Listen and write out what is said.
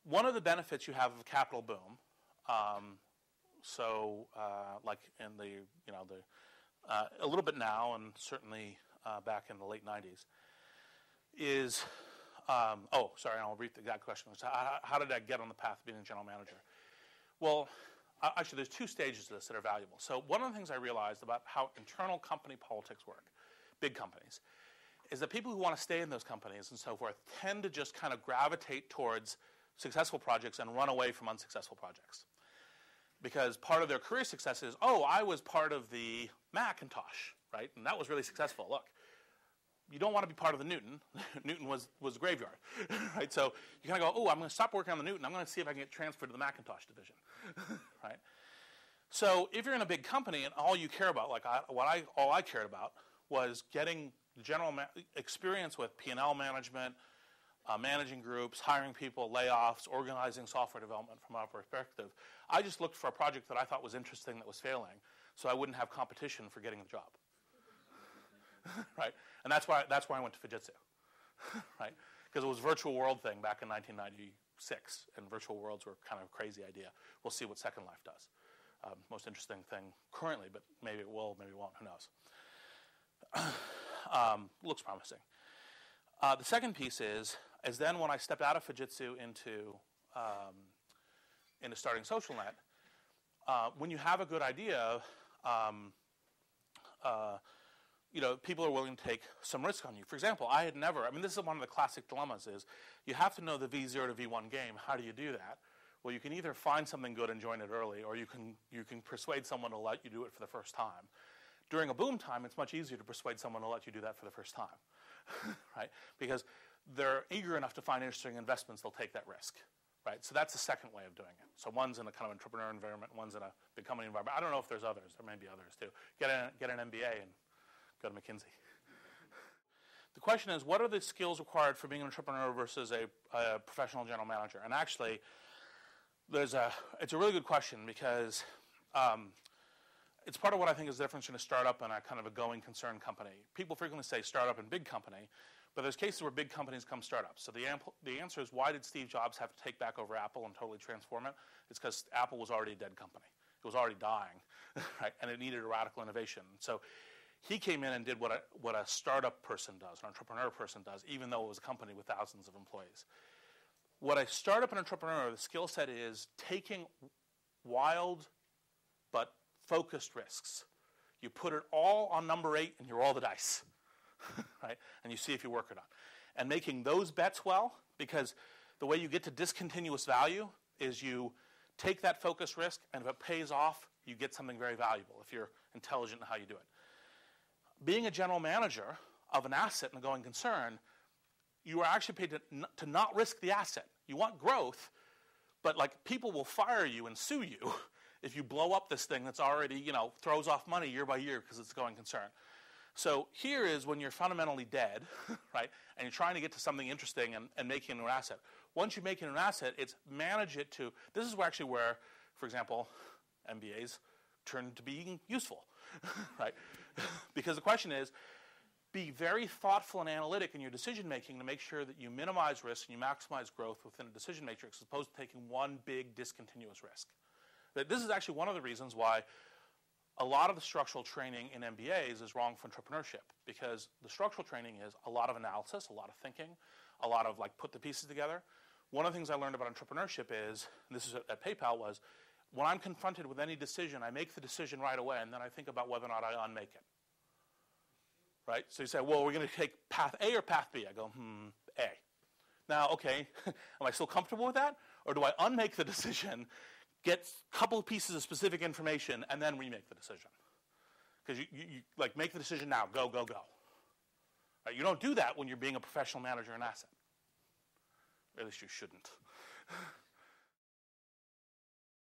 one of the benefits you have of a capital boom, like in the, a little bit now and certainly back in the late 90s, is, I'll read the exact question. How did I get on the path of being a general manager? Well, actually, there's two stages to this that are valuable. So one of the things I realized about how internal company politics work, big companies, is that people who want to stay in those companies and so forth tend to just kind of gravitate towards successful projects and run away from unsuccessful projects. Because part of their career success is, I was part of the Macintosh, right? And that was really successful. Look, you don't want to be part of the Newton. Newton was a graveyard, right? So you kind of go, I'm going to stop working on the Newton. I'm going to see if I can get transferred to the Macintosh division, right? So if you're in a big company and all you care about, all I cared about was getting general experience with P&L management, managing groups, hiring people, layoffs, organizing software development from our perspective. I just looked for a project that I thought was interesting that was failing, so I wouldn't have competition for getting the job, right? And that's why I went to Fujitsu, right? Because it was a virtual world thing back in 1996, and virtual worlds were kind of a crazy idea. We'll see what Second Life does. Most interesting thing currently, but maybe it will, maybe it won't. Who knows? Looks promising. The second piece is then when I stepped out of Fujitsu into starting SocialNet, when you have a good idea, people are willing to take some risk on you. For example, this is one of the classic dilemmas is you have to know the V0 to V1 game. How do you do that? Well, you can either find something good and join it early, or you can persuade someone to let you do it for the first time. During a boom time, it's much easier to persuade someone to let you do that for the first time, right? Because they're eager enough to find interesting investments, they'll take that risk, right? So that's the second way of doing it. So one's in a kind of entrepreneur environment, one's in a big company environment. I don't know if there's others. There may be others too. Get an MBA and go to McKinsey. The question is, what are the skills required for being an entrepreneur versus a professional general manager? And actually, it's a really good question because it's part of what I think is the difference between a startup and a kind of a going concern company. People frequently say startup and big company, but there's cases where big companies become startups. So the answer is, why did Steve Jobs have to take back over Apple and totally transform it? It's because Apple was already a dead company. It was already dying, right? And it needed a radical innovation. So he came in and did what a startup person does, an entrepreneur person does, even though it was a company with thousands of employees. What a startup and entrepreneur, the skill set is taking wild but focused risks. You put it all on number 8 and you roll the dice, right? And you see if you work or not. And making those bets well, because the way you get to discontinuous value is you take that focused risk, and if it pays off, you get something very valuable if you're intelligent in how you do it. Being a general manager of an asset in a going concern, you are actually paid to not risk the asset. You want growth, but people will fire you and sue you if you blow up this thing that's already, throws off money year by year because it's a going concern. So here is when you're fundamentally dead, right, and you're trying to get to something interesting and making it an asset. Once you make it an asset, it's manage it to, this is where, for example, MBAs turn to being useful, right? Because the question is, be very thoughtful and analytic in your decision making to make sure that you minimize risk and you maximize growth within a decision matrix, as opposed to taking one big discontinuous risk. This is actually one of the reasons why a lot of the structural training in MBAs is wrong for entrepreneurship, because the structural training is a lot of analysis, a lot of thinking, a lot of put the pieces together. One of the things I learned about entrepreneurship is, and this is at PayPal, was when I'm confronted with any decision, I make the decision right away, and then I think about whether or not I unmake it. Right? So you say, well, we're going to take path A or path B? I go, A. Now, okay, am I still comfortable with that? Or do I unmake the decision, get a couple of pieces of specific information, and then remake the decision? Because you make the decision now, go, go, go. Right? You don't do that when you're being a professional manager in asset. Or at least you shouldn't.